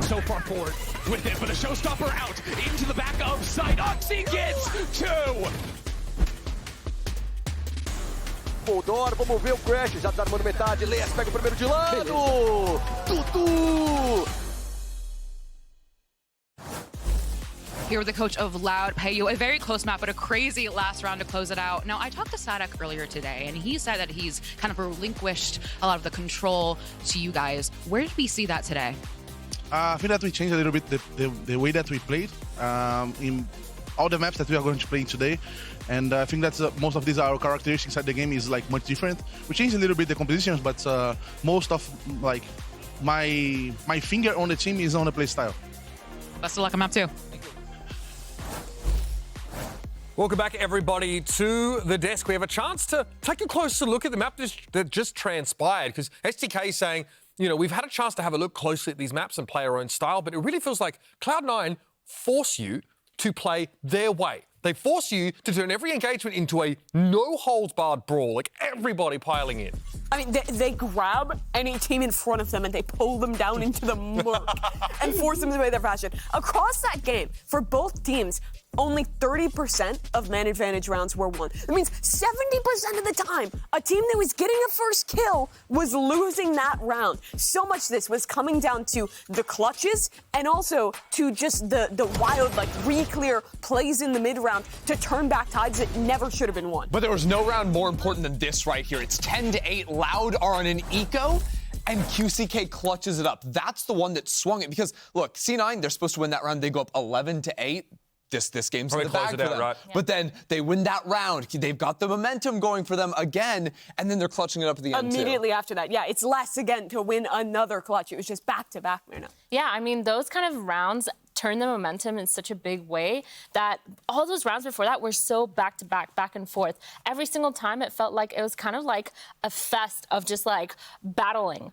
so far forward with it, but a showstopper out into the back of site. Oxy gets 2. Moldor, vamos ver o Crash, já desarmando metade, Leas pega o primeiro de lado, Tutu! Here with the coach of Loud, Payu, a very close map, but a crazy last round to close it out. Now, I talked to Sadak earlier today, and he said that he's kind of relinquished a lot of the control to you guys. Where did we see that today? I think that we changed a little bit the way that we played in all the maps that we are going to play today. And I think that's most of these our characteristics at the game is like much different. We changed a little bit the compositions, but most of like my finger on the team is on the play style. Best of luck on map 2. Welcome back, everybody, to the desk. We have a chance to take a closer look at the map that just transpired, because STK is saying, you know, we've had a chance to have a look closely at these maps and play our own style, but it really feels like Cloud9 force you to play their way. They force you to turn every engagement into a no-holds-barred brawl, like everybody piling in. I mean, they grab any team in front of them and they pull them down into the murk and force them to play their fashion. Across that game, for both teams, only 30% of man advantage rounds were won. That means 70% of the time, a team that was getting a first kill was losing that round. So much of this was coming down to the clutches and also to just the wild, like, re-clear plays in the mid-round to turn back tides that never should have been won. But there was no round more important than this right here. It's 10-8. Loud are on an eco, and QCK clutches it up. That's the one that swung it. Because, look, C9, they're supposed to win that round. They go up 11-8. This game's in the bag for them. Right? Yeah. But then they win that round. They've got the momentum going for them again, and then they're clutching it up at the end, immediately after that. Yeah, it's less again to win another clutch. It was just back-to-back, Myrna. Yeah, I mean, those kind of rounds turn the momentum in such a big way that all those rounds before that were so back-to-back, back and forth. Every single time it felt like it was kind of like a fest of just like battling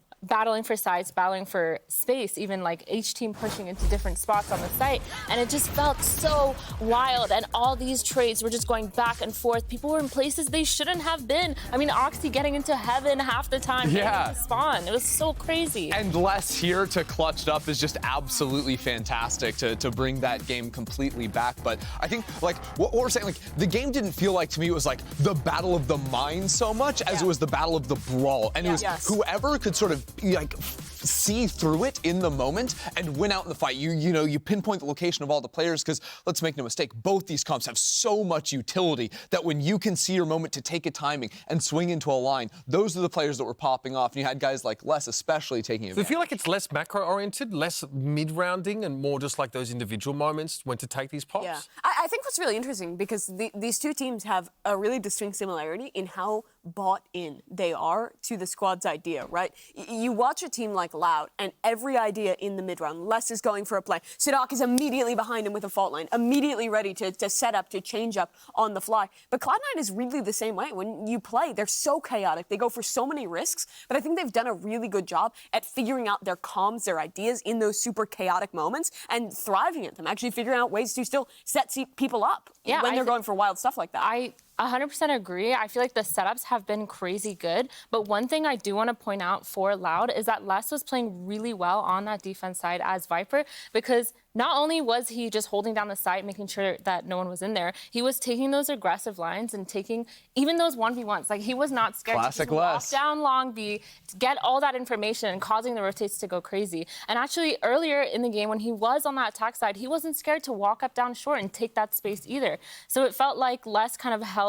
for sides, battling for space, even like each team pushing into different spots on the site. And it just felt so wild. And all these trades were just going back and forth. People were in places they shouldn't have been. I mean, Oxy getting into heaven half the time, getting into spawn. It was so crazy. And Les here to clutch it up is just absolutely fantastic to bring that game completely back. But I think, like, what we're saying, like, the game didn't feel like, to me, it was like the battle of the mind so much as it was the battle of the brawl. And it was whoever could sort of like see through it in the moment and win out in the fight. You know, you pinpoint the location of all the players, because let's make no mistake, both these comps have so much utility that when you can see your moment to take a timing and swing into a line, those are the players that were popping off. And you had guys like Les especially taking advantage. Do you feel like it's less macro-oriented, less mid-rounding, and more just like those individual moments when to take these pops? Yeah, I think what's really interesting, because these two teams have a really distinct similarity in how bought in they are to the squad's idea, right? You watch a team like Loud, and every idea in the mid-round, Les is going for a play. Sadak is immediately behind him with a fault line, immediately ready to set up, to change up on the fly. But Cloud9 is really the same way. When you play, they're so chaotic. They go for so many risks, but I think they've done a really good job at figuring out their comms, their ideas in those super chaotic moments and thriving at them, actually figuring out ways to still set people up when they're going for wild stuff like that. I 100% agree. I feel like the setups have been crazy good. But one thing I do want to point out for Loud is that Les was playing really well on that defense side as Viper, because not only was he just holding down the site, making sure that no one was in there, he was taking those aggressive lines and taking even those 1v1s. Like, he was not scared to just walk down long B, get all that information and causing the rotates to go crazy. And actually, earlier in the game, when he was on that attack side, he wasn't scared to walk up down short and take that space either. So it felt like Les kind of held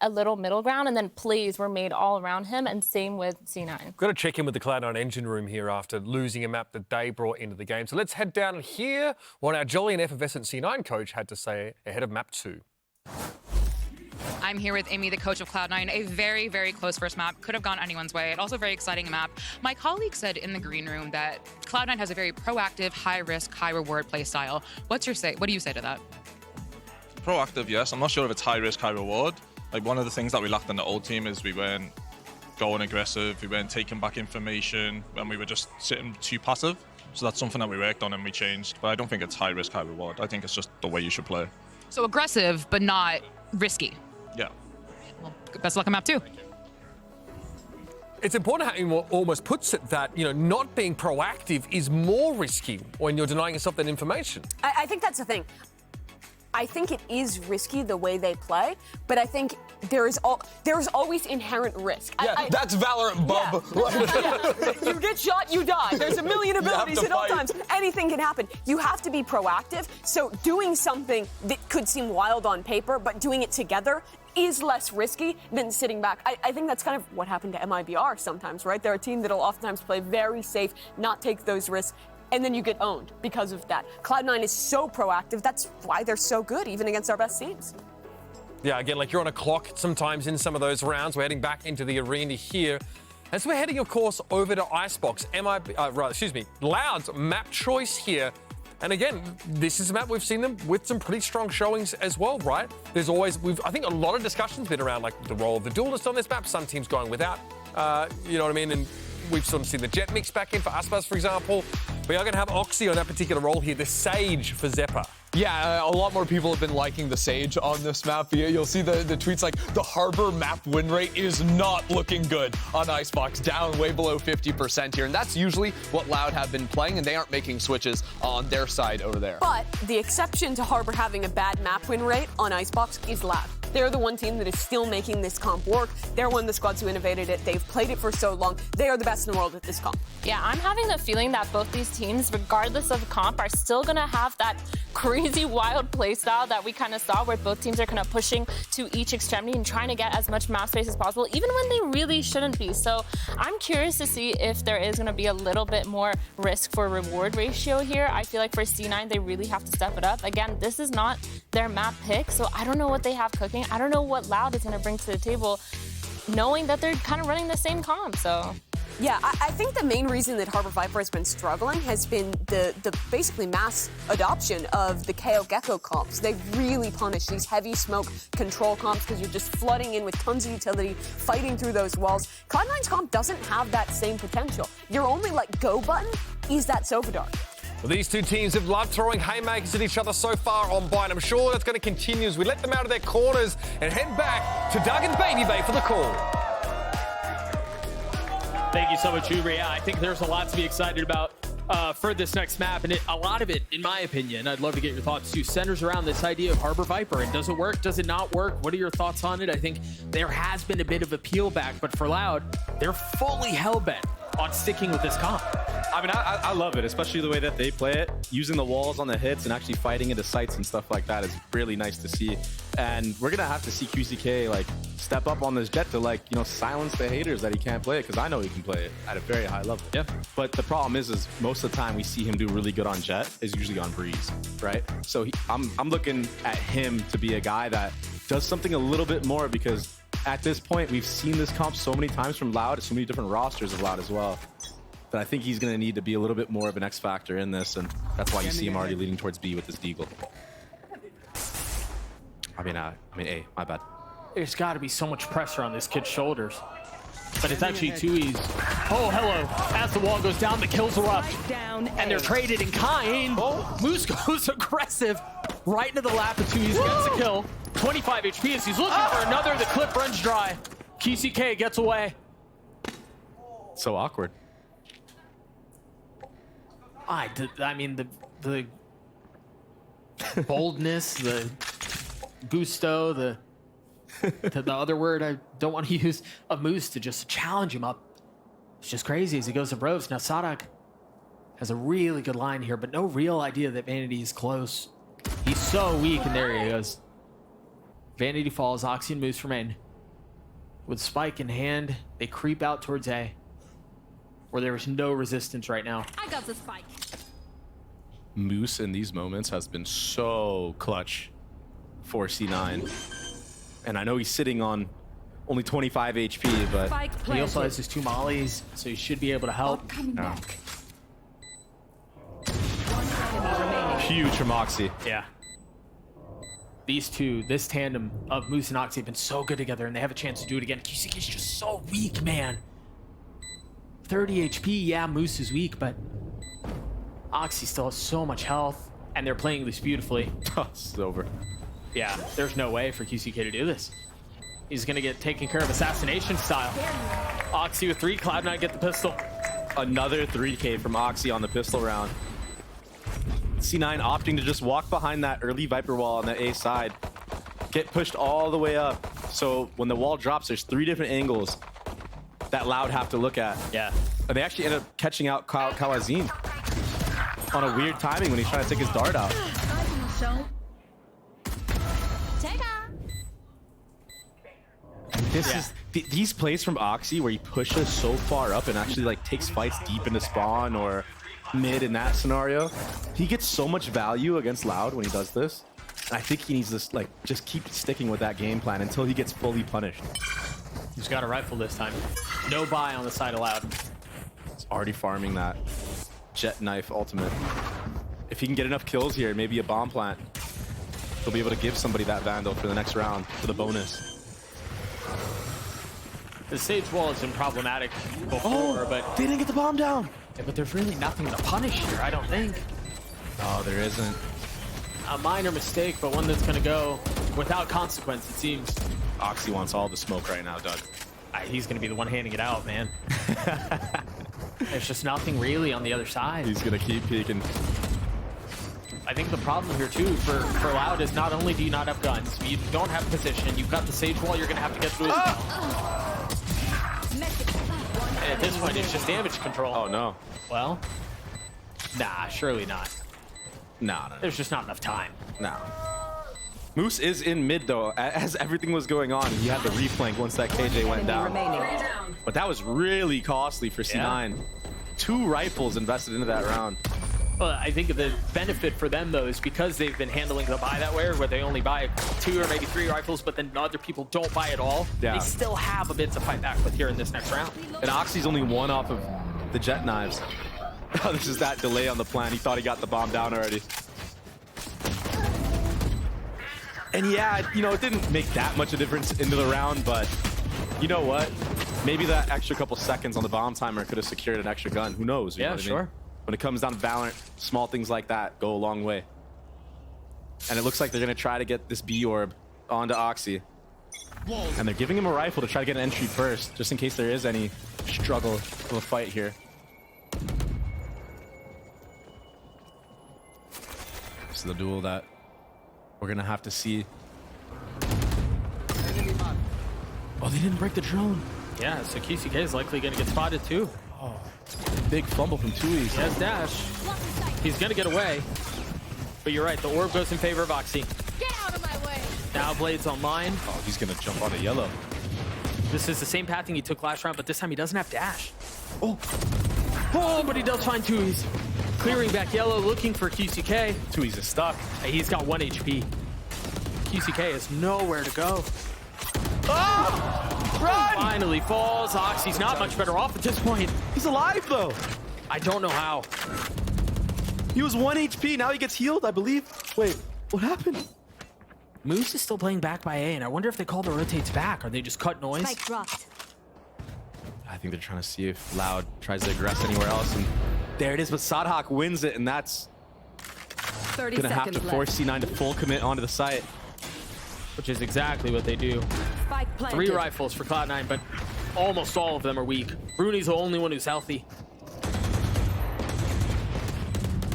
a little middle ground, and then plays were made all around him, and same with C9. Got to check in with the Cloud9 engine room here after losing a map that they brought into the game. So let's head down and hear what our jolly and effervescent C9 coach had to say ahead of map 2. I'm here with Amy, the coach of Cloud9. A very, very close first map. Could have gone anyone's way. Also a very exciting map. My colleague said in the green room that Cloud9 has a very proactive, high-risk, high-reward play style. What do you say to that? Proactive, yes. I'm not sure if it's high-risk, high-reward. Like, one of the things that we lacked in the old team is we weren't going aggressive, we weren't taking back information, and we were just sitting too passive. So that's something that we worked on and we changed. But I don't think it's high risk, high reward. I think it's just the way you should play. So aggressive, but not risky. Yeah. Well, best of luck on map 2. it's important how he almost puts it that, you know, not being proactive is more risky when you're denying yourself that information. I think that's the thing. I think it is risky the way they play, but I think there's always inherent risk. Yeah, that's Valorant, bub. Yeah. You get shot, you die. There's a million abilities at all times. Anything can happen. You have to be proactive. So doing something that could seem wild on paper, but doing it together is less risky than sitting back. I think that's kind of what happened to MIBR sometimes, right? They're a team that'll oftentimes play very safe, not take those risks, and then you get owned because of that. Cloud9 is so proactive. That's why they're so good, even against our best teams. Yeah, again, like you're on a clock sometimes in some of those rounds. We're heading back into the arena here. And so we're heading, of course, over to Icebox. Loud's map choice here. And again, this is a map we've seen them with some pretty strong showings as well, right? There's always, I think a lot of discussions been around like the role of the duelist on this map. Some teams going without, you know what I mean? And we've sort of seen the Jet mix back in for Icebox, for example. We are going to have Oxy on that particular role here, the Sage for Zephyr. Yeah, a lot more people have been liking the Sage on this map. You'll see the tweets like, the Harbor map win rate is not looking good on Icebox, down way below 50% here. And that's usually what Loud have been playing, and they aren't making switches on their side over there. But the exception to Harbor having a bad map win rate on Icebox is Loud. They're the one team that is still making this comp work. They're one of the squads who innovated it. They've played it for so long. They are the best in the world at this comp. Yeah, I'm having the feeling that both these teams, regardless of comp, are still going to have that crazy, wild play style that we kind of saw, where both teams are kind of pushing to each extremity and trying to get as much map space as possible, even when they really shouldn't be. So I'm curious to see if there is going to be a little bit more risk for reward ratio here. I feel like for C9, they really have to step it up. Again, this is not their map pick, so I don't know what they have cooking. I don't know what Loud is going to bring to the table, knowing that they're kind of running the same comp, so... Yeah, I think the main reason that Harbor Viper has been struggling has been the basically mass adoption of the KO Gecko comps. They really punish these heavy smoke control comps because you're just flooding in with tons of utility, fighting through those walls. Cloud9's comp doesn't have that same potential. Your only, like, go button is that Sova Dart. Well, these two teams have loved throwing haymakers at each other so far on Byte. I'm sure that's going to continue as we let them out of their corners and head back to Duggan's Baby Bay for the call. Thank you so much, Uber. Yeah, I think there's a lot to be excited about for this next map, and a lot of it, in my opinion, I'd love to get your thoughts too, centers around this idea of Harbor Viper. And does it work? Does it not work? What are your thoughts on it? I think there has been a bit of a peel back, but for Loud, they're fully hell-bent on sticking with this comp. I mean, I love it, especially the way that they play it. Using the walls on the hits and actually fighting into sites and stuff like that is really nice to see. And we're going to have to see QCK, like, step up on this Jet to, like, you know, silence the haters that he can't play it, because I know he can play it at a very high level. Yeah. But the problem is most of the time we see him do really good on Jet is usually on Breeze, right? So I'm looking at him to be a guy that does something a little bit more, because at this point, we've seen this comp so many times from Loud, so many different rosters of Loud as well. But I think he's going to need to be a little bit more of an X factor in this, and that's why you see him already leading towards B with this Deagle. I mean, A, my bad. There's got to be so much pressure on this kid's shoulders. But it's actually too easy. Oh, hello. As the wall goes down, the kills erupt. And they're traded in kind. Oh, Moose goes aggressive right into the lap of Tui's, gets a kill. 25 HP as he's looking for another. The clip runs dry. QCK gets away. So awkward. I mean, the boldness, the gusto, the other word I don't want to use, of Moose to just challenge him up. It's just crazy as he goes to Rovs. Now Sadak has a really good line here, but no real idea that Vanity is close. He's so weak, and there he goes. Vanity falls, Oxy and Moose remain. With Spike in hand, they creep out towards A, where there is no resistance right now. I got the Spike. Moose in these moments has been so clutch for C9. And I know he's sitting on only 25 HP, but he also has his 2 mollies, so he should be able to help. Huge from Oxy. Yeah. These two, this tandem of Moose and Oxy have been so good together, and they have a chance to do it again. QCK is just so weak, man. 30 HP, yeah, Moose is weak, but Oxy still has so much health, and they're playing this beautifully. It's over. Yeah, there's no way for QCK to do this. He's going to get taken care of assassination style. Oxy with 3, Cloud9 get the pistol. Another 3K from Oxy on the pistol round. C9 opting to just walk behind that early Viper wall on the A side. Get pushed all the way up. So when the wall drops, there's 3 different angles that Loud have to look at. Yeah. And they actually end up catching out Kawazin on a weird timing when he's trying to take his dart out. This is these plays from Oxy where he pushes so far up and actually like takes fights deep into spawn or mid in that scenario. He gets so much value against Loud when he does this. And I think he needs to like just keep sticking with that game plan until he gets fully punished. He's got a rifle this time. No buy on the side of Loud. He's already farming that jet knife ultimate. If he can get enough kills here, maybe a bomb plant, he'll be able to give somebody that Vandal for the next round for the bonus. The Sage wall has been problematic before, but they didn't get the bomb down. Yeah, but there's really nothing to punish here, I don't think. Oh, there isn't. A minor mistake, but one that's going to go without consequence, it seems. Oxy wants all the smoke right now, Doug. He's going to be the one handing it out, man. There's just nothing really on the other side. He's going to keep peeking. I think the problem here, too, for Loud is not only do you not have guns, but you don't have position, you've got the Sage wall you're going to have to get through as well. At this point, it's just damage control. Oh, no. Well, nah, surely not. No. There's just not enough time. No. Moose is in mid, though. As everything was going on, he had the reflank once that KJ went down. But that was really costly for C9. Yeah. 2 rifles invested into that round. Well, I think the benefit for them, though, is because they've been handling the buy that way, where they only buy 2 or maybe 3 rifles, but then other people don't buy at all. Yeah. They still have a bit to fight back with here in this next round. And Oxy's only 1 off of the jet knives. Oh, this is that delay on the plan. He thought he got the bomb down already. And yeah, you know, it didn't make that much of a difference into the round, but you know what? Maybe that extra couple seconds on the bomb timer could have secured an extra gun. Who knows? You know what I mean? When it comes down to VALORANT, small things like that go a long way. And it looks like they're going to try to get this B orb onto Oxy. And they're giving him a rifle to try to get an entry first, just in case there is any struggle of a fight here. This is the duel that we're going to have to see. Oh, they didn't break the drone. Yeah, so QCK is likely going to get spotted too. Oh, big fumble from Tui's. He has dash. He's going to get away. But you're right, the orb goes in favor of Oxy. Get out of my way. Now Blade's online. Oh, he's going to jump on a yellow. This is the same pathing he took last round, but this time he doesn't have dash. Oh, but he does find Tui's. Clearing back yellow, looking for QCK. Tui's is stuck. He's got 1 HP. QCK has nowhere to go. Oh! Run! Finally falls. Oxy's not much better off at this point. He's alive, though. I don't know how. He was 1 HP. Now he gets healed, I believe. Wait, what happened? Moose is still playing back by A, and I wonder if they call the rotates back, or they just cut noise. Spike dropped. I think they're trying to see if Loud tries to aggress anywhere else. And there it is, but Sadhawk wins it, and that's going to have to force C9 to full commit onto the site. Which is exactly what they do. 3 rifles for Cloud9, but almost all of them are weak. Bruni's the only one who's healthy.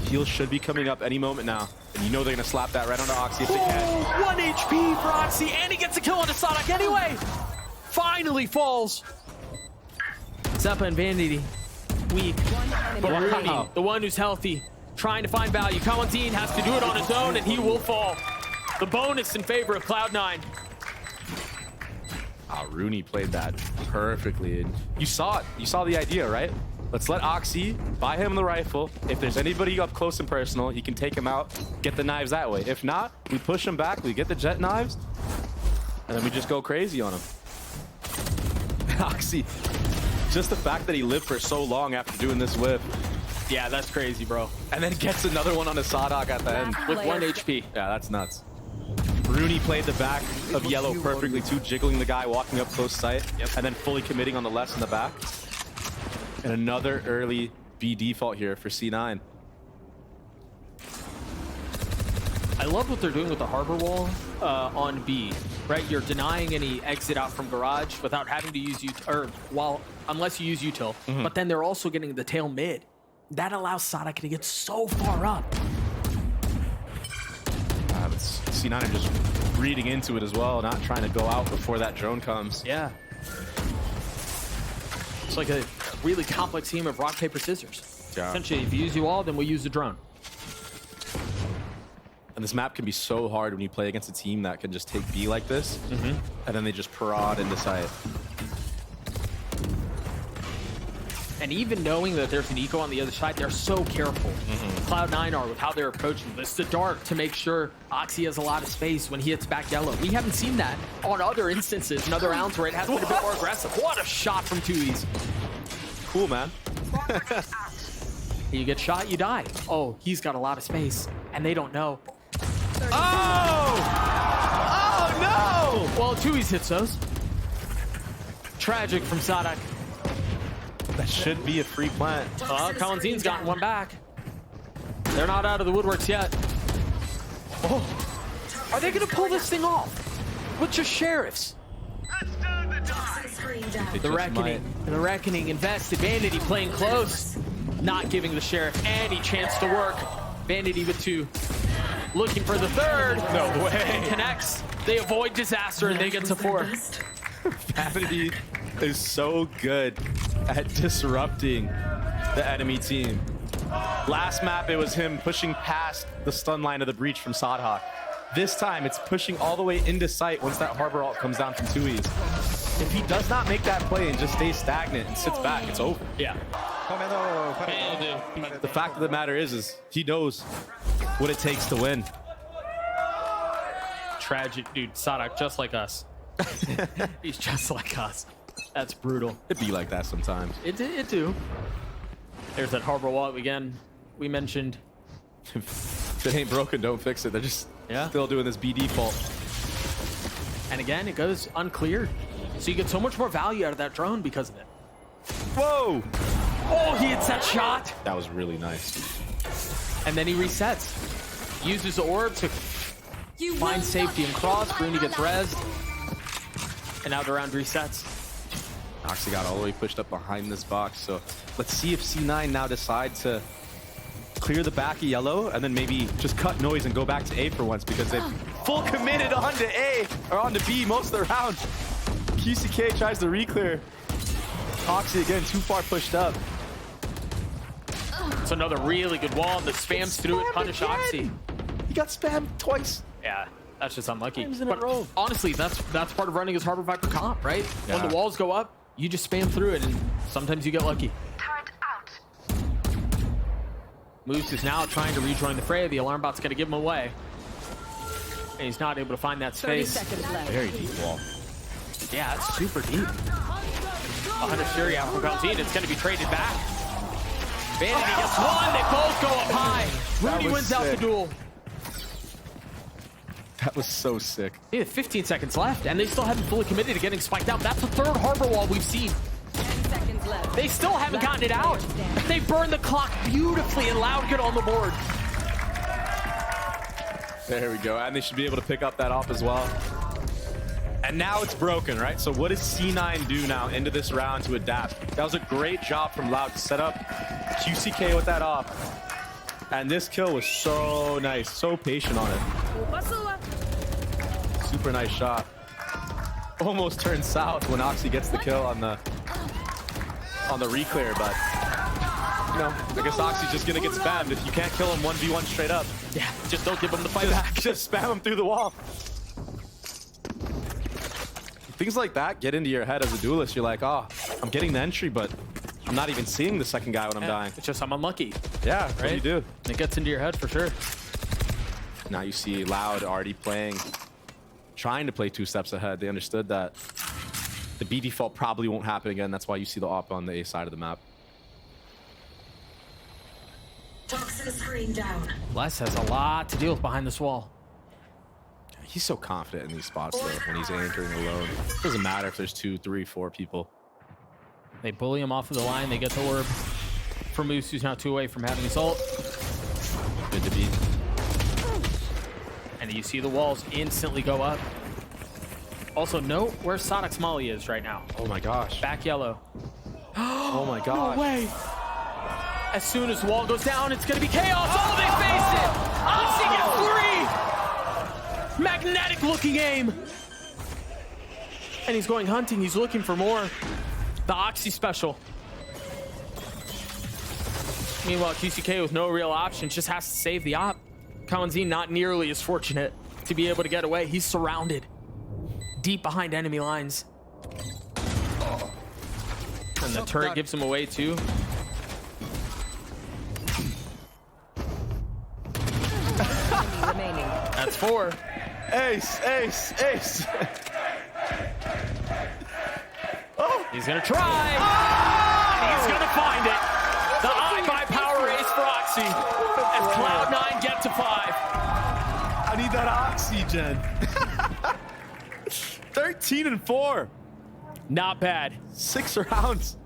Heal should be coming up any moment now. And you know they're going to slap that right onto Oxy if they can. 1 HP for Oxy, and he gets a kill onto Sadhawk anyway! Finally falls! Zeppa and Vanity, weak. But Bruni, the one who's healthy, trying to find value. Kawazin has to do it on his own, and he will fall. The bonus in favor of Cloud9. Rooney played that perfectly. And you saw it. You saw the idea, right? Let's let Oxy buy him the rifle. If there's anybody up close and personal, he can take him out, get the knives that way. If not, we push him back, we get the jet knives, and then we just go crazy on him. Oxy, just the fact that he lived for so long after doing this whip. Yeah, that's crazy, bro. And then gets another one on a Sadhawk at the end. With 1 HP. Yeah, that's nuts. Rooney played the back of yellow perfectly too, jiggling the guy, walking up close sight, and then fully committing on the left in the back. And another early B default here for C9. I love what they're doing with the harbor wall on B, right? You're denying any exit out from garage without having to use unless you use util. But then they're also getting the tail mid. That allows Sadak to get so far up. C9 are just reading into it as well, not trying to go out before that drone comes. Yeah. It's like a really complex game of rock, paper, scissors. Yeah. Essentially, if you use you all, then we'll use the drone. And this map can be so hard when you play against a team that can just take B like this, and then they just prod into sight. And even knowing that there's an eco on the other side, they're so careful. Cloud9 are with how they're approaching this. The dark to make sure Oxy has a lot of space when he hits back yellow. We haven't seen that on other instances in other rounds where it has been a bit more aggressive. What a shot from 2Es. Cool, man. You get shot, you die. Oh, he's got a lot of space, and they don't know. Oh! Oh, no! Well, 2Es hits those. Tragic from Sadak. That should be a free plant. Kalanzin's gotten one back. They're not out of the woodworks yet. Oh, are they going to pull this thing off? With just sheriffs? The Reckoning. The Reckoning invested. Vanity playing close. Not giving the sheriff any chance to work. Vanity with 2. Looking for the 3rd. No way. Connects. They avoid disaster and they get to 4. Vanity is so good at disrupting the enemy team. Last map, it was him pushing past the stun line of the breach from Sadhawk. This time, it's pushing all the way into sight once that harbor ult comes down from 2Es. If he does not make that play and just stays stagnant and sits back, it's over. Yeah. The fact of the matter is he knows what it takes to win. Tragic, dude. Sadak, just like us. He's just like us. That's brutal. It'd be like that sometimes. It do. There's that harbor wall again we mentioned. If it ain't broken, don't fix it. They're just still doing this B default. And again, it goes uncleared. So you get so much more value out of that drone because of it. Whoa! Oh, he hits that shot. That was really nice. And then he resets. Uses the orb to find safety and cross. Bruni gets rezzed. And now the round resets. Oxy got all the way pushed up behind this box. So let's see if C9 now decide to clear the back of yellow and then maybe just cut noise and go back to A for once, because they've full committed onto A or onto B most of the round. QCK tries to re-clear. Oxy again too far pushed up. It's another really good wall that spams through it. Punish Oxy. He got spammed twice. Yeah, that's just unlucky. Times in a row. Honestly, that's part of running his Harbor Viper comp, right? Yeah. When the walls go up, you just spam through it, and sometimes you get lucky. Moose is now trying to rejoin the fray. The alarm bot's going to give him away. And he's not able to find that space. Very deep wall. Yeah, it's super deep. 100 Fury out from Belzine. It's going to be traded back. Vanity gets one. They both go up high. Rudy wins out the duel. That was so sick. They have 15 seconds left, and they still haven't fully committed to getting spiked out. That's the 3rd harbor wall we've seen. 10 seconds left. They still haven't gotten it out. They burned the clock beautifully, and Loud get on the board. There we go. And they should be able to pick up that off as well. And now it's broken, right? So what does C9 do now into this round to adapt? That was a great job from Loud to set up QCK with that off. And this kill was so nice, so patient on it. Super nice shot. Almost turned south when Oxy gets the kill on the re-clear, but you know, I guess Oxy's just gonna get spammed. If you can't kill him 1v1 straight up, yeah, just don't give him the fight back. Just spam him through the wall. Things like that get into your head as a duelist. You're like, oh, I'm getting the entry, but I'm not even seeing the second guy when I'm dying. It's just I'm unlucky. Yeah, right? What do you do? It gets into your head for sure. Now you see Loud already trying to play 2 steps ahead. They understood that the B default probably won't happen again. That's why you see the op on the A side of the map. Toxin screen down. Les has a lot to deal with behind this wall. He's so confident in these spots, though, when he's anchoring alone. It doesn't matter if there's 2, 3, 4 people. They bully him off of the line. They get the orb for Moose, who's now 2 away from having his ult. Good to be. And you see the walls instantly go up. Also, note where Sadok's Molly is right now. Oh my gosh. Back yellow. Oh my gosh. No way. As soon as the wall goes down, it's going to be chaos. Oh, they face it. Oxy gets 3. Magnetic looking aim. And he's going hunting. He's looking for more. The Oxy special. Meanwhile, QCK with no real options just has to save the op. Cloud9 not nearly as fortunate to be able to get away. He's surrounded deep behind enemy lines. And the turret gives him away too. That's 4. Ace, ace, ace. He's gonna try. And he's gonna find it. The Icebox race for Oxy. As Cloud9 get to 5. I need that oxygen. 13 and 4. Not bad. 6 rounds.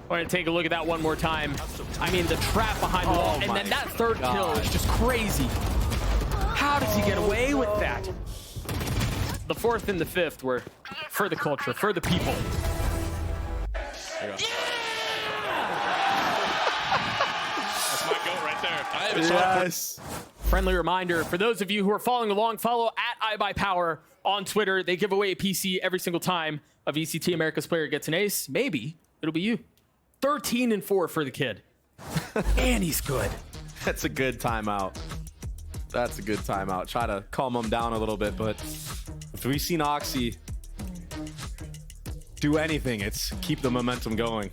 We're gonna take a look at that one more time. I mean, the trap behind the wall, and then that third kill is just crazy. How does he get away with that? The 4th and the 5th were for the culture, for the people. That's my goal right there. I have a shot. Yes. Friendly reminder, for those of you who are following along, follow at iBuyPower on Twitter. They give away a PC every single time a VCT Americas player gets an ace. Maybe it'll be you. 13 and 4 for the kid. And he's good. That's a good timeout. That's a good timeout. Try to calm him down a little bit, but if we've seen Oxy do anything, it's keep the momentum going.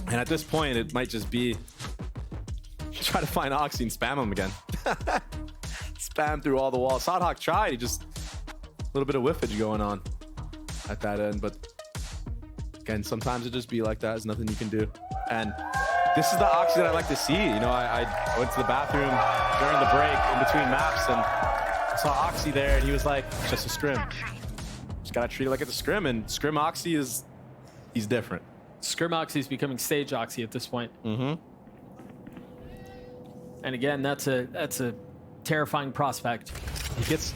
And at this point, it might just be try to find Oxy and spam him again. Spam through all the walls. Sadok tried. He just a little bit of whiffage going on at that end, but again, sometimes it just be like that. There's nothing you can do. And this is the Oxy that I like to see. You know, I went to the bathroom during the break in between maps and I saw Oxy there, and he was like, it's just a scrim. Just gotta treat it like it's a scrim, and scrim Oxy he's different. Scrim Oxy is becoming stage Oxy at this point. Mm-hmm. And again, that's a terrifying prospect.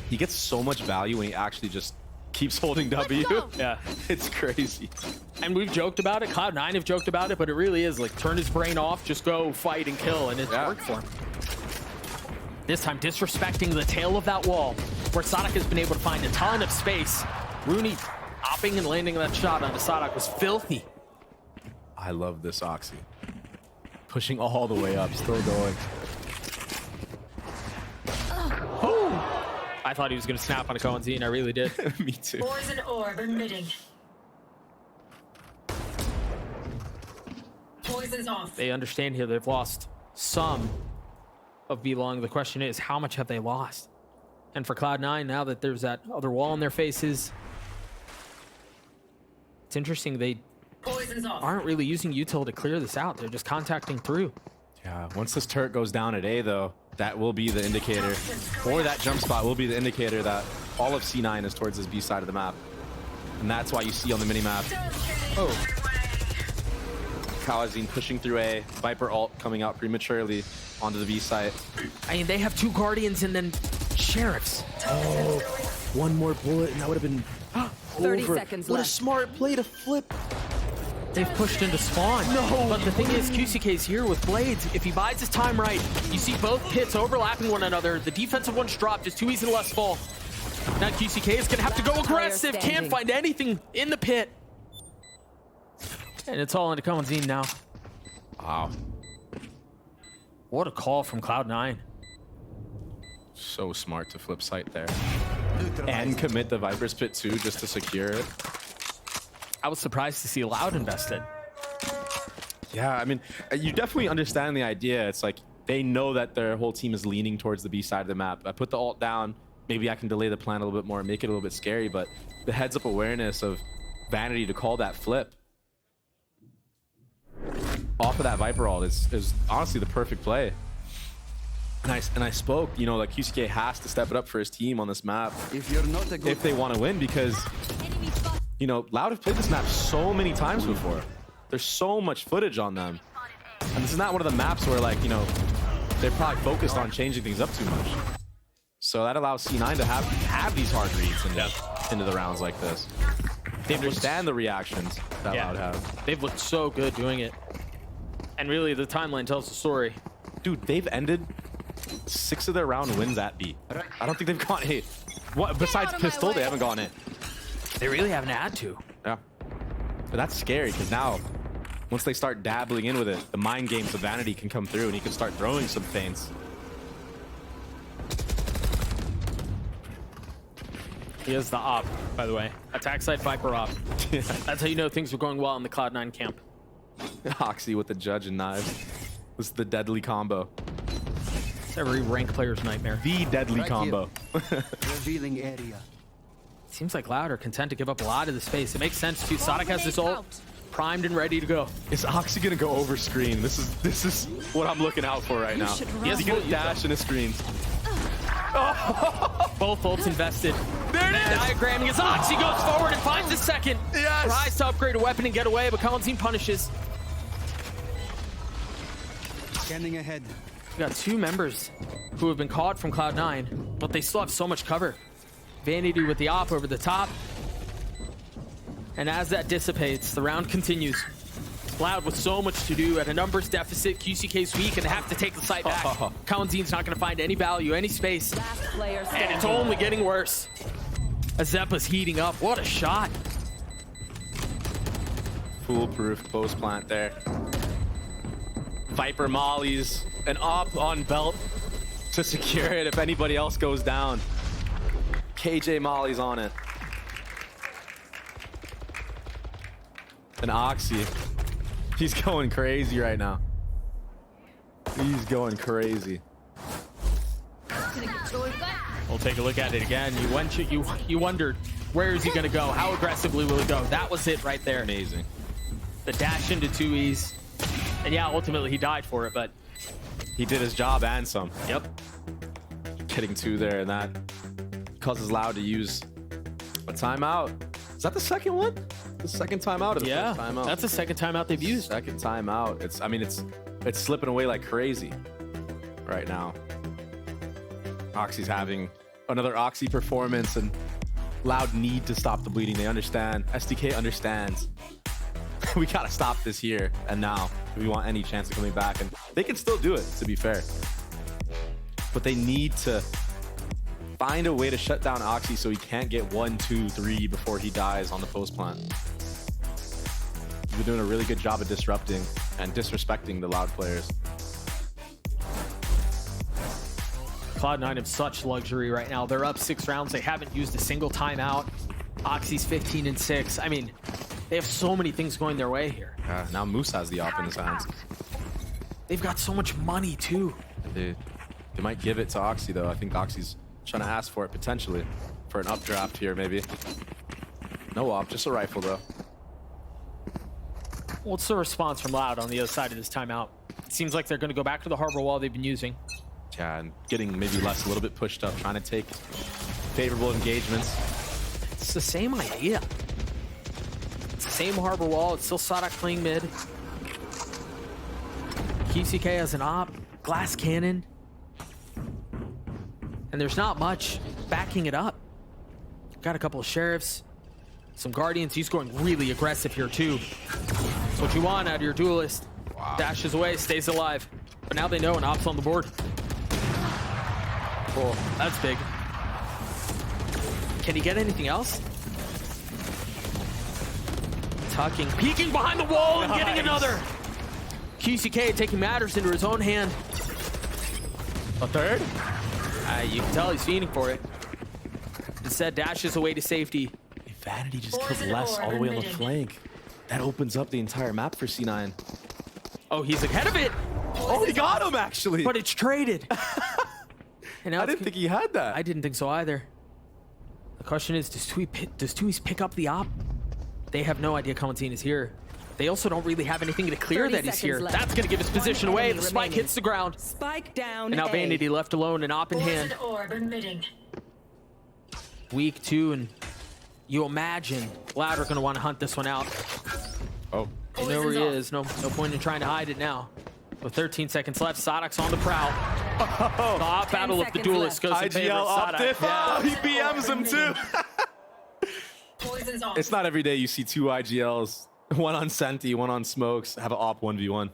He gets so much value when he actually just keeps holding W. Yeah, it's crazy. And we've joked about it. Cloud9 have joked about it, but it really is like turn his brain off, just go fight and kill, and it's worked for him. This time disrespecting the tail of that wall, where Sadok has been able to find a ton of space. Rooney hopping and landing that shot onto Sadok was filthy. I love this Oxy. Pushing all the way up, still going. I thought he was going to snap on a Cloud9, I really did. Me too. Poison orb emitting. Poison's off. They understand here they've lost some of belong. The question is, how much have they lost? And for Cloud9, now that there's that other wall in their faces, it's interesting they aren't really using util to clear this out. They're just contacting through. Yeah, once this turret goes down at A, though, that will be the indicator, or that jump spot will be the indicator that all of C9 is towards this B side of the map. And that's why you see on the minimap, Cloud9 pushing through A, Viper ult coming out prematurely onto the B site. I mean, they have 2 Guardians and then Sheriffs. Oh, one more bullet and that would have been 30 seconds What left. a smart play to flip. They've pushed into spawn. No. But the thing is, QCK's here with Blades. If he buys his time right, you see both pits overlapping one another. The defensive one's dropped. It's too easy to let fall. Now QCK is going to have to go aggressive. Can't find anything in the pit. And it's all into Cloud9 now. Wow. What a call from Cloud9. So smart to flip site there. And commit the Viper's pit too, just to secure it. I was surprised to see Loud invested. Yeah, I mean, you definitely understand the idea. It's like they know that their whole team is leaning towards the B side of the map. I put the ult down. Maybe I can delay the plan a little bit more, make it a little bit scary, but the heads-up awareness of Vanity to call that flip off of that Viper ult is honestly the perfect play. And I spoke, you know, like QCK has to step it up for his team on this map if they want to win, because you know, Loud have played this map so many times before. There's so much footage on them. And this is not one of the maps where, like, you know, they're probably focused on changing things up too much. So that allows C9 to have these hard reads into the rounds like this. They understand the reactions that Loud have. They've looked so good doing it. And really, the timeline tells the story. Dude, they've ended 6 of their round wins at B. I don't think they've gone A. What, besides pistol, they haven't gone A. They really haven't had to. Yeah. But that's scary, because now, once they start dabbling in with it, the mind games of Vanity can come through, and he can start throwing some feints. He is the op, by the way. Attack side Viper op. That's how you know things are going well in the Cloud9 camp. Oxy with the judge and knives. This is the deadly combo. It's every rank player's nightmare. The deadly combo. Revealing area. Seems like Loud are content to give up a lot of the space. It makes sense too. Sadak has his ult primed and ready to go. Is Oxy gonna go over screen? This is what I'm looking out for right now. He's gonna dash in his screens. Both ults invested. There it is! Diagramming as Oxy goes forward and finds his second. Yes! Tries to upgrade a weapon and get away, but Cloud9 punishes. Scanning ahead. We got 2 members who have been caught from Cloud9, but they still have so much cover. Vanity with the op over the top. And as that dissipates, the round continues. Loud with so much to do at a numbers deficit. QCK's weak and they have to take the site back. Cloud9's not going to find any value, any space. And it's only getting worse. As Zeppa's heating up. What a shot. Foolproof close plant there. Viper mollies an op on belt to secure it if anybody else goes down. KJ mollies on it. And Oxy, he's going crazy right now. He's going crazy. We'll take a look at it again. You wondered, where is he going to go? How aggressively will he go? That was it right there. Amazing. The dash into 2Es. And yeah, ultimately he died for it, but he did his job and some. Yep. Getting 2 there, and that causes Loud to use a timeout. Is that the second one? The second timeout or the first timeout? That's the second timeout they've used. Second timeout. It's slipping away like crazy right now. Oxy's having another Oxy performance, and Loud need to stop the bleeding. They understand. SDK understands. We gotta stop this here and now if we want any chance of coming back, and they can still do it, to be fair. But they need to find a way to shut down Oxy so he can't get 1, 2, 3 before he dies on the post plant. He's been doing a really good job of disrupting and disrespecting the Loud players. Cloud9 have such luxury right now. They're up 6 rounds. They haven't used a single timeout. Oxy's 15-6. I mean, they have so many things going their way here. Now Moose has the op in his hands. They've got so much money too. They might give it to Oxy though. I think Oxy's trying to ask for it potentially. For an updraft here maybe. No op, just a rifle though. What's the response from Loud on the other side of this timeout? It seems like they're going to go back to the harbor wall they've been using. Yeah, and getting maybe less, a little bit pushed up, trying to take favorable engagements. It's the same idea. It's the same harbor wall. It's still Sadak playing mid. QCK has an op, glass cannon. And there's not much backing it up. Got a couple of sheriffs, some guardians. He's going really aggressive here too. That's what you want out of your duelist. Wow. Dashes away, stays alive. But now they know an op's on the board. Cool, that's big. Can he get anything else? Tucking, peeking behind the wall and getting another. QCK taking matters into his own hand. A third? You can tell he's fiending for it. Instead, dashes away to safety. If Vanity just kills less all the way on the flank, that opens up the entire map for C9. Oh, he's ahead of it. Oh, he got him actually. But it's traded. And now I didn't think he had that. I didn't think so either. The question is, does 2Es pick up the op? They have no idea Cloud9 is here. They also don't really have anything to clear that he's here. Left. That's going to give his position away. The spike hits the ground. Spike down. And now Vanity left alone, an op in hand. Week 2, and you imagine Loud are going to want to hunt this one out. Oh. They know where he is. No point in trying to hide it now. With 13 seconds left, Sadak's on the prowl. The op battle of the duelists goes in favor IGL of off Sadak. diff. Oh, he BMs him too. Poison's off. It's not every day you see 2 IGLs, one on Senti, one on Smokes, have an op 1v1.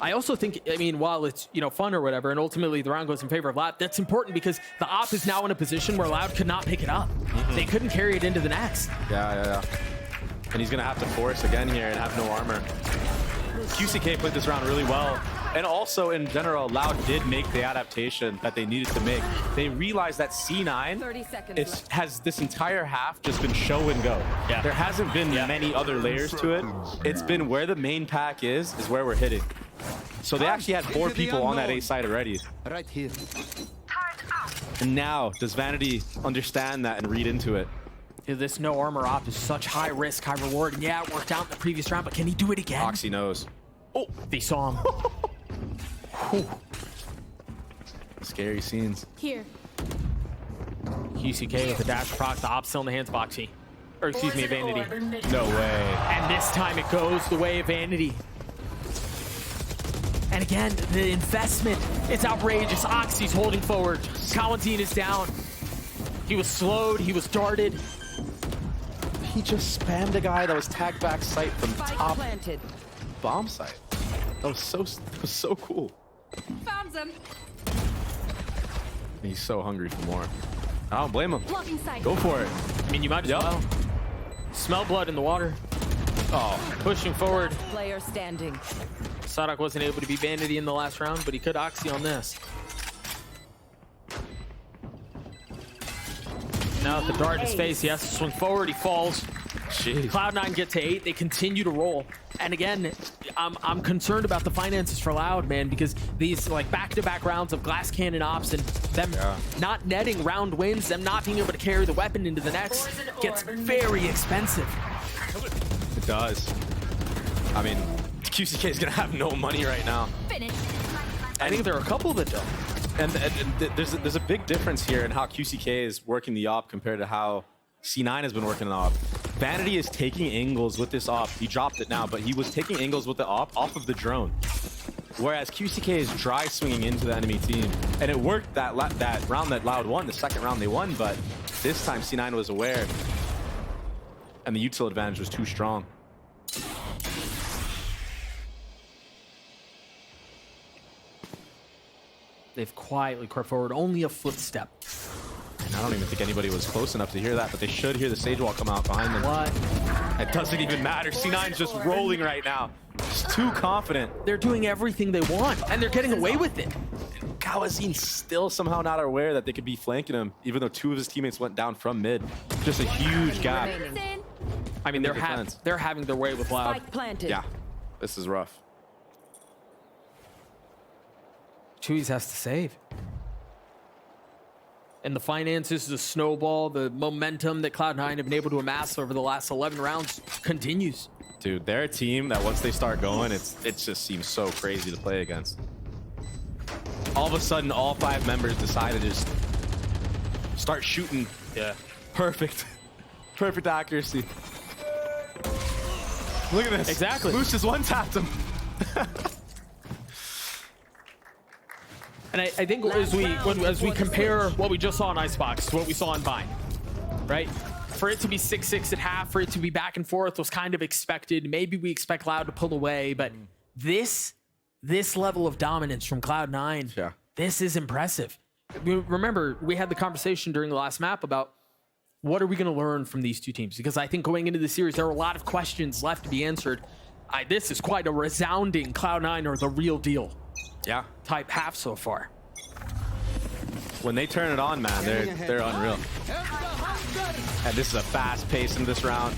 I also think, I mean, while it's, you know, fun or whatever, and ultimately the round goes in favor of Loud, that's important because the op is now in a position where Loud could not pick it up. They couldn't carry it into the next. Yeah. And he's going to have to force again here and have no armor. QCK played this round really well. And also, in general, Loud did make the adaptation that they needed to make. They realized that C9 30 seconds has this entire half just been show and go. Yeah. There hasn't been many other layers to it. It's been where the main pack is where we're hitting. So they actually had 4 people on that A side already. Right here. And now, does Vanity understand that and read into it? Dude, this no armor op is such high risk, high reward. And yeah, it worked out in the previous round, but can he do it again? Oxy knows. Oh, they saw him. Scary scenes. here. QCK with a dash proc, the op still in the hands of Oxy. Or excuse me, Vanity. No way. And this time it goes the way of Vanity. And again, the investment, it's outrageous. Oxy's holding forward. Cloud9 is down. He was slowed, he was darted. He just spammed a guy that was tagged back sight from top Planted. bomb site. That was so cool. Found them. He's so hungry for more. I don't blame him. Blocking sight. Go for it. I mean, you might as well. Smell blood in the water. Oh, Pushing forward. Player standing. Sadak wasn't able to beat Vanity in the last round, but he could Oxy on this. Now with the dart in his face, he has to swing forward, he falls. jeez. Cloud9 get to 8, they continue to roll. And again, I'm concerned about the finances for Loud, man, because these like back-to-back rounds of glass cannon ops and them not netting round wins, them not being able to carry the weapon into the next gets very expensive. It does. I mean, QCK is gonna have no money right now. Finish. I think there are a couple that don't. And there's a big difference here in how QCK is working the op compared to how C9 has been working the op. Vanity is taking angles with this op. He dropped it now, but he was taking angles with the op off of the drone. Whereas QCK is dry swinging into the enemy team. And it worked that round that Loud won, the second round they won, but this time C9 was aware. And the util advantage was too strong. They've quietly crept forward, only a footstep. And I don't even think anybody was close enough to hear that, but they should hear the Sage Wall come out behind them. What? It doesn't even matter. C9's just rolling right now. Just too confident. They're doing everything they want, and they're getting away with it. Kawazin's still somehow not aware that they could be flanking him, even though 2 of his teammates went down from mid. Just a huge gap. I mean, they're having their way with Loud. Spike planted. Yeah, this is rough. Chewies has to save. And the finances, the snowball, the momentum that Cloud9 have been able to amass over the last 11 rounds continues. Dude, they're a team that once they start going, it just seems so crazy to play against. All of a sudden, all 5 members decide to just start shooting. Yeah. Perfect. Perfect accuracy. Look at this. Exactly. Moose just one-tapped him. And I think as we compare what we just saw in Icebox to what we saw in Vine, right? For it to be 6-6 at half, for it to be back and forth was kind of expected. Maybe we expect Loud to pull away, but this level of dominance from Cloud9, this is impressive. Remember, we had the conversation during the last map about what are we going to learn from these two teams? Because I think going into the series, there are a lot of questions left to be answered. This is quite a resounding Cloud9 or the real deal. Yeah. Type half so far. When they turn it on, man, they're unreal. And this is a fast pace in this round.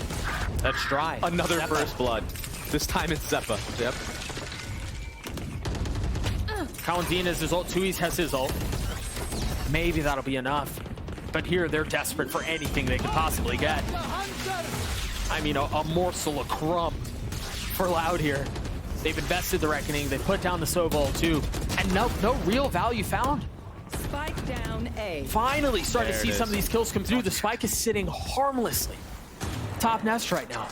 That's dry. Another Zeppa. first blood. This time it's Zeppa. Yep. Cloud9 has his ult. Chewies has his ult. Maybe that'll be enough. But here they're desperate for anything they could possibly get. I mean, a morsel of crumb for Loud here. They've invested the Reckoning. They put down the Sobol too. And no real value found. Spike down A. Finally starting to see some of these kills come through. The Spike is sitting harmlessly. Top nest right now.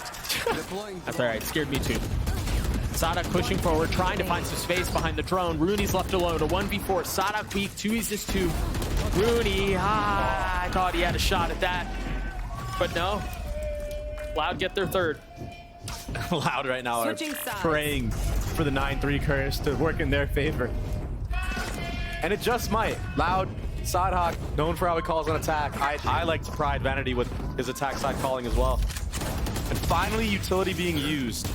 That's all right. Scared me too. Sadak pushing forward, trying to find some space behind the drone. Rooney's left alone, a 1v4. Sadak weak, 2v2. Rooney, I thought he had a shot at that. But no, Loud get their third. Loud right now are Switching sides. praying for the 9-3 curse to work in their favor. And it just might. Loud, Sidehawk, known for how he calls on attack. I like to pride Vanity with his attack side calling as well. And finally, utility being used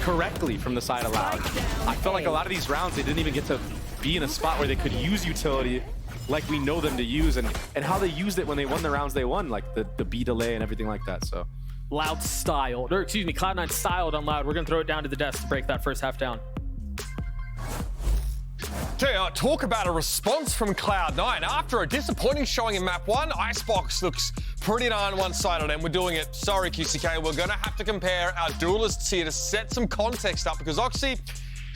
correctly from the side of Loud. I felt like a lot of these rounds, they didn't even get to be in a spot where they could use utility like we know them to use, and how they used it when they won the rounds they won, like the B delay and everything like that. So Loud styled, or excuse me, Cloud9 styled on Loud. We're gonna throw it down to the desk to break that first half down. JR, talk about a response from Cloud9. After a disappointing showing in map 1, Icebox looks pretty darn one-sided, and we're doing it. Sorry, QCK, we're going to have to compare our duelists here to set some context up, because Oxy,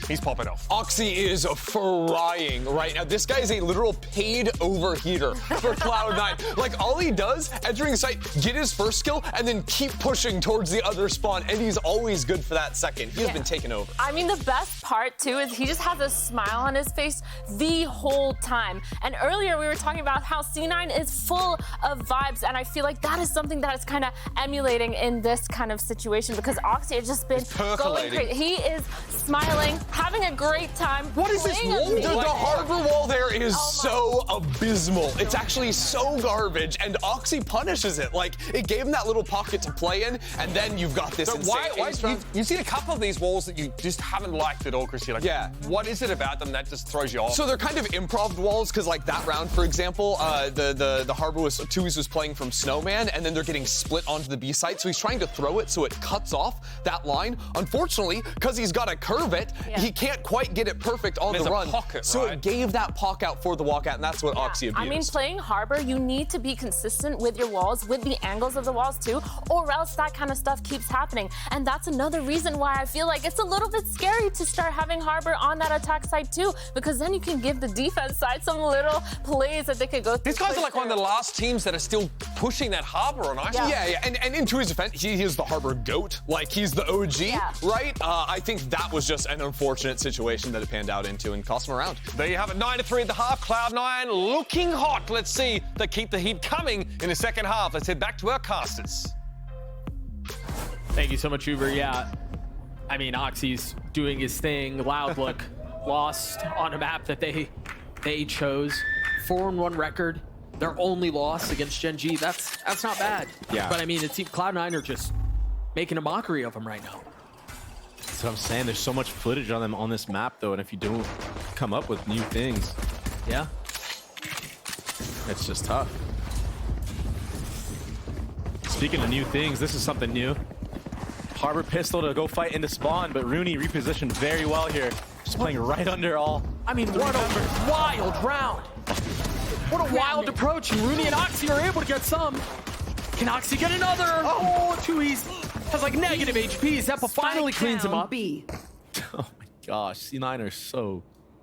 he's popping off. Oxy is frying right now. This guy is a literal paid overheater for Cloud9. Like, all he does, entering the site, get his first kill, and then keep pushing towards the other spawn, and he's always good for that second. He's been taken over. I mean, the best part, too, is he just has a smile on his face the whole time. And earlier, we were talking about how C9 is full of vibes, and I feel like that is something that is kind of emulating in this kind of situation, because Oxy has just been going crazy. He is smiling, having a great time. What is this wall? The harbor wall there is so abysmal. It's actually so garbage, and Oxy punishes it. Like, it gave him that little pocket to play in, and then you've got this insane you've seen a couple of these walls that you just haven't liked at all, Chrissy. Like, what is it about them that just throws you off? So they're kind of improv walls, because like that round, for example, the harbor was, Tui's was playing from Snowman, and then they're getting split onto the B site, so he's trying to throw it so it cuts off that line. Unfortunately, because he's got to curve it, he can't quite get it perfect on the run. Pocket, so it gave that pock out for the walkout, and that's what Oxy abused. I mean, playing harbor, you need to be consistent with your walls, with the angles of the walls too, or else that kind of stuff keeps happening. And that's another reason why I feel like it's a little bit scary to start having harbor on that attack side too, because then you can give the defense side some little plays that they could go through. These guys are like one of the last teams that are still pushing that harbor on ice. Yeah. And into his defense, he is the harbor GOAT. Like, he's the OG, right? I think that was just an unfortunate situation that it panned out into and cost him a round. There you have it, 9-3 at the half. Cloud9 looking hot. Let's see they keep the heat coming in the second half. Let's head back to our casters. Thank you so much, Uber. Yeah, I mean, Oxy's doing his thing. Loud look lost on a map that they chose. 4-1 record. Their only loss against Gen G. That's not bad. Yeah. But I mean, it seems Cloud9 are just making a mockery of him right now. That's what I'm saying. There's so much footage on them on this map, though, and if you don't come up with new things, it's just tough. Speaking of new things, this is something new. Harbor pistol to go fight into spawn, but Rooney repositioned very well here. Just playing right under all. I mean, what a wild round. What a wild approach. And Rooney and Oxy are able to get some. Can Oxy get another? Oh, too easy. Has like negative HP. Zeppa finally cleans him up. Oh my gosh, C9 are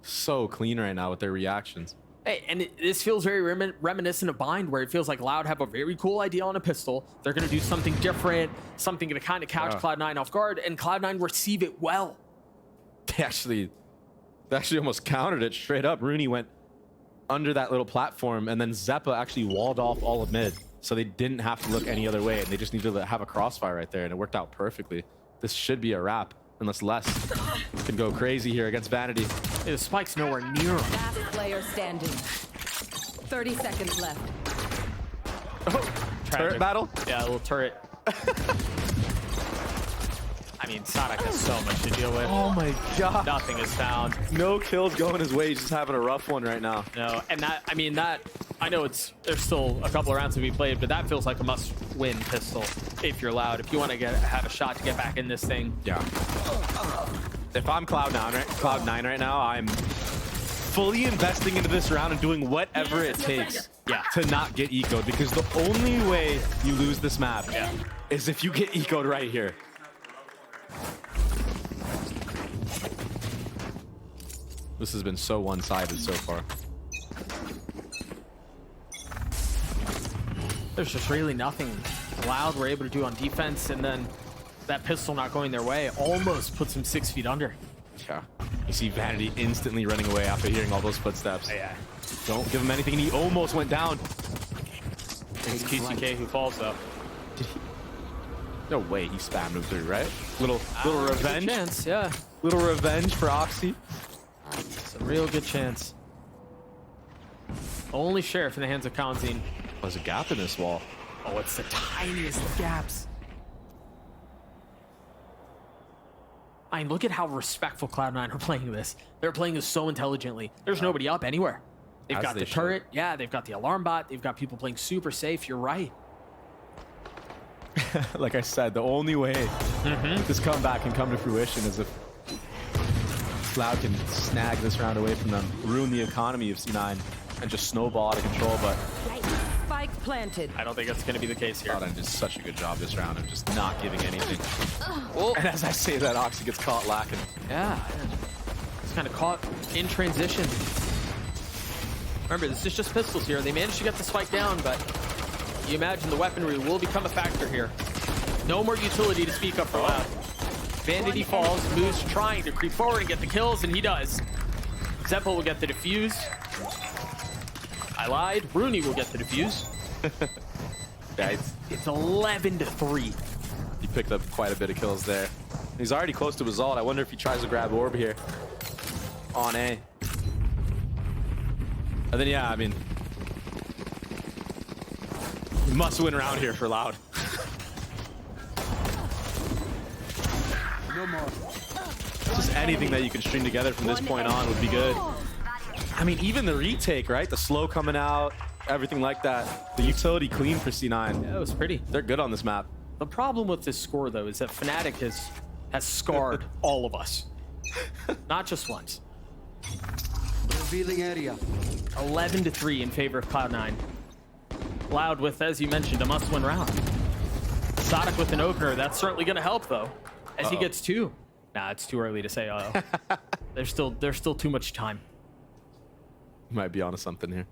so clean right now with their reactions. Hey, and this feels very reminiscent of Bind, where it feels like Loud have a very cool idea on a pistol. They're going to do something different, something to kind of catch Cloud9 off guard, and Cloud9 receive it well. They actually almost countered it straight up. Rooney went under that little platform, and then Zeppa actually walled off all of mid, so they didn't have to look any other way, and they just needed to have a crossfire right there, and it worked out perfectly. This should be a wrap, unless Les can go crazy here against Vanity. Hey, the spike's nowhere near him. Last player standing. 30 seconds left. Turret battle? Yeah, a little turret. I mean, Sadak has so much to deal with. Oh my god. Nothing is found. No kills going his way. He's just having a rough one right now. No, and I know there's still a couple of rounds to be played, but that feels like a must-win pistol if you're Loud. If you want to have a shot to get back in this thing. Yeah. If I'm Cloud9 right now, I'm fully investing into this round and doing whatever it takes to not get eco'd, because the only way you lose this map is if you get eco'd right here. This has been so one-sided so far. There's just really nothing Loud were able to do on defense, and then that pistol not going their way almost puts him 6 feet under. Yeah. You see Vanity instantly running away after hearing all those footsteps. Yeah. Don't give him anything, and he almost went down. It's QCK who falls though. No way he spammed him through, right? Little revenge. Good chance, yeah. Little revenge for Oxy. It's a real good chance. Only Sheriff in the hands of Kanzine. There's a gap in this wall. Oh, it's the tiniest of gaps. I mean, look at how respectful Cloud9 are playing this. They're playing this so intelligently. There's nobody up anywhere. They've got the turret. Yeah, they've got the alarm bot. They've got people playing super safe. You're right. Like I said, the only way this comeback can come to fruition is if Cloud can snag this round away from them, ruin the economy of C9, and just snowball out of control. But Spike planted. I don't think that's going to be the case here. Cloud9 did such a good job this round of just not giving anything. And as I say that, Oxy gets caught lacking. Yeah. It's kind of caught in transition. Remember, this is just pistols here. They managed to get the spike down, but you imagine the weaponry will become a factor here. No more utility to speak up for Loud. Vanity falls, Moose trying to creep forward and get the kills, and he does. Zeppo will get the defuse. I lied. Rooney will get the defuse. Yeah, It's 11-3. he picked up quite a bit of kills there. He's already close to his ult. I wonder if he tries to grab Orb here. On A. And then, yeah, I mean, must win around here for Loud. No more. Just anything that you can string together from this point on would be good. I mean, even the retake, right? The slow coming out, everything like that. The utility clean for C9. Yeah, it was pretty. They're good on this map. The problem with this score, though, is that Fnatic has scarred all of us. Not just once. Revealing area. 11-3 in favor of Cloud9. Loud with, as you mentioned, a must-win round. Sadak with an opener. That's certainly going to help, though, as he gets 2. Nah, it's too early to say. There's still too much time. You might be onto something here.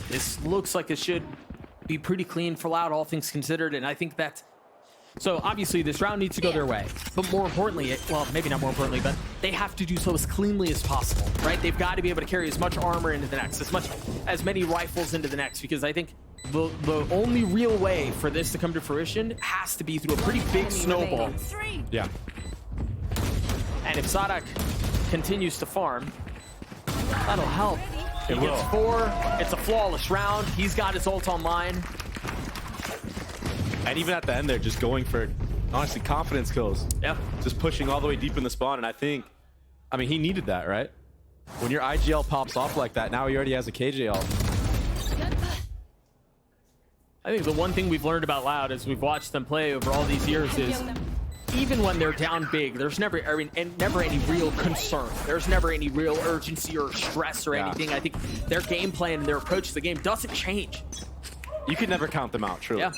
This looks like it should be pretty clean for Loud, all things considered, and I think that. So obviously this round needs to go their way, but more importantly, well, maybe not more importantly, but they have to do so as cleanly as possible, right? They've got to be able to carry as much armor into the next, as many rifles into the next, because I think the only real way for this to come to fruition has to be through a pretty big snowball. Yeah. And if Sadak continues to farm, that'll help. He It gets will. 4. It's a flawless round. He's got his ult online. And even at the end, they're just going for, honestly, confidence kills. Yeah. Just pushing all the way deep in the spawn. And I mean, he needed that, right? When your IGL pops off like that, now he already has a KJL. I think the one thing we've learned about Loud as we've watched them play over all these years is even when they're down big, there's never any real concern. There's never any real urgency or stress or anything. I think their game plan and their approach to the game doesn't change. You can never count them out, truly. Yeah.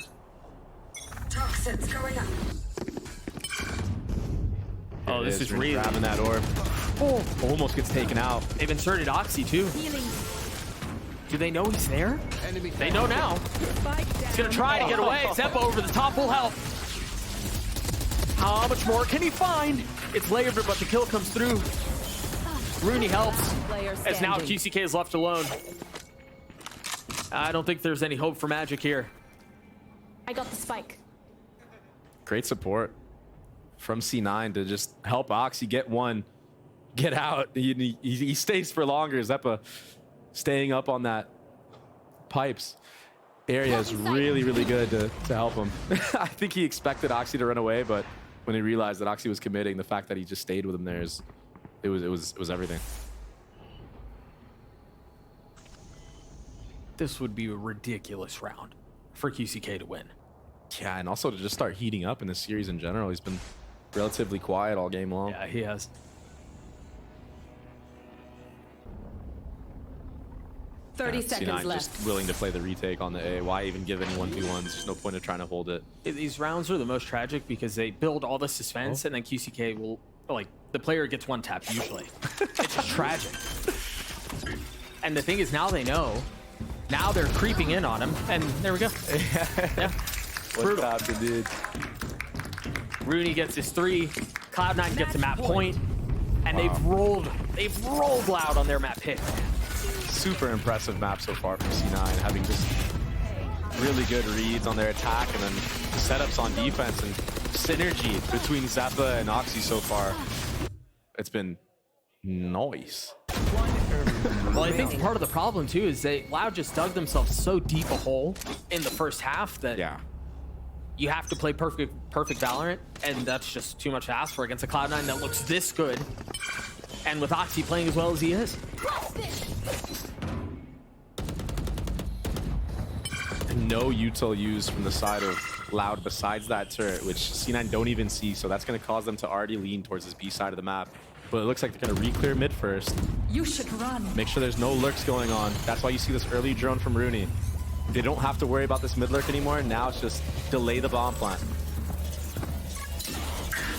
Toxins going up. Oh, this is really grabbing that orb. Oh, Almost gets taken out. they've inserted Oxy too. Healing. Do they know he's there? Enemy. They know now. Spike down. He's gonna try to get away. Zeppo over the top will help. How much more can he find? It's layered, but the kill comes through. Rooney helps. Player As now standing. QCK is left alone. I don't think there's any hope for Magic here. I got the spike. Great support from C9 to just help Oxy get one, get out. He stays for longer. Zeppa staying up on that pipes area is really, really good to help him. I think he expected Oxy to run away, but when he realized that Oxy was committing, the fact that he just stayed with him there it was everything. This would be a ridiculous round for QCK to win. Yeah, and also to just start heating up in this series in general. He's been relatively quiet all game long. Yeah, he has. Yeah, 30 seconds C9 left. just willing to play the retake on the A. Why even give any 1v1s? There's no point of trying to hold it. These rounds are the most tragic because they build all the suspense and then QCK will, like, the player gets one tap usually. It's just tragic. And the thing is, now they know. Now they're creeping in on him, and there we go. Yeah. brutal. happened, dude? Rooney gets his 3. Cloud9 gets a map point, and they've rolled Loud on their map hit. Super impressive map so far from C9, having just really good reads on their attack and then the setups on defense and synergy between Zeppa and Oxy so far. It's been nice. Well, I think part of the problem too is Loud just dug themselves so deep a hole in the first half that you have to play perfect Valorant, and that's just too much to ask for against a Cloud9 that looks this good, and with Oxy playing as well as he is. No util used from the side of Loud besides that turret, which C9 don't even see, so that's going to cause them to already lean towards this B side of the map. But it looks like they're going to re-clear mid first. You should run. Make sure there's no lurks going on. That's why you see this early drone from Rooney. They don't have to worry about this mid lurk anymore. Now it's just delay the bomb plant.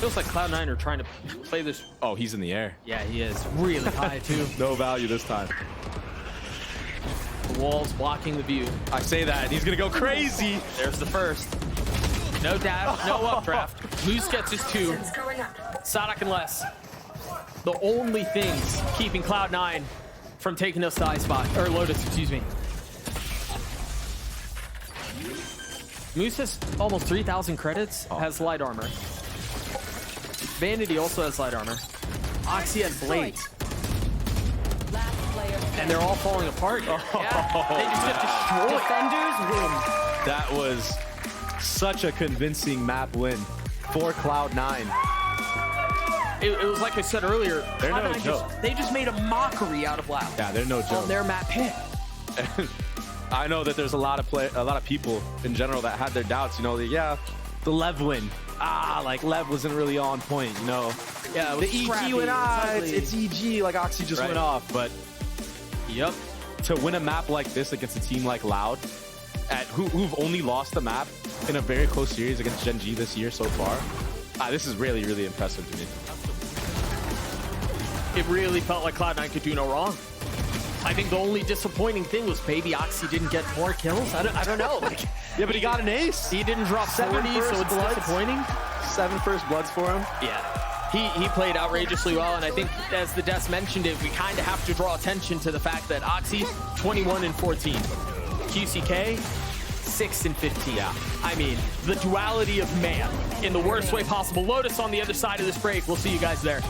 Feels like Cloud9 are trying to play this. Oh, he's in the air. Yeah, he is really high too. No value this time. The wall's blocking the view. I say that, and he's going to go crazy. There's the first. No dash, no updraft. Moose gets his 2. Sadak and Les. The only things keeping Cloud9 from taking us to Icebox, or Lotus, excuse me. Moose has almost 3,000 credits, has light armor. Vanity also has light armor. Oxy has blades. And they're all falling apart. Yeah, they just get destroyed. Defenders win. That was such a convincing map win for Cloud9. It was like I said earlier, They're no joke. They just made a mockery out of Loud. Yeah, they're no joke. On their map hit. I know that there's a lot of people in general that had their doubts. You know, the Lev win. Like Lev wasn't really on point. You know, yeah, the EG went it's EG. Like Oxy just went off. But yep, to win a map like this against a team like Loud, who've only lost the map in a very close series against Gen G this year so far, this is really, really impressive to me. It really felt like Cloud9 could do no wrong. I think the only disappointing thing was maybe Oxy didn't get more kills. I don't know. Yeah, but he got an ace. He didn't drop 40, so it's disappointing. 7 first bloods for him. Yeah. He played outrageously well, and I think, as the Des mentioned it, we kind of have to draw attention to the fact that Oxy, 21-14. QCK, 6-15. Yeah. I mean, the duality of man in the worst way possible. Lotus on the other side of this break. We'll see you guys there.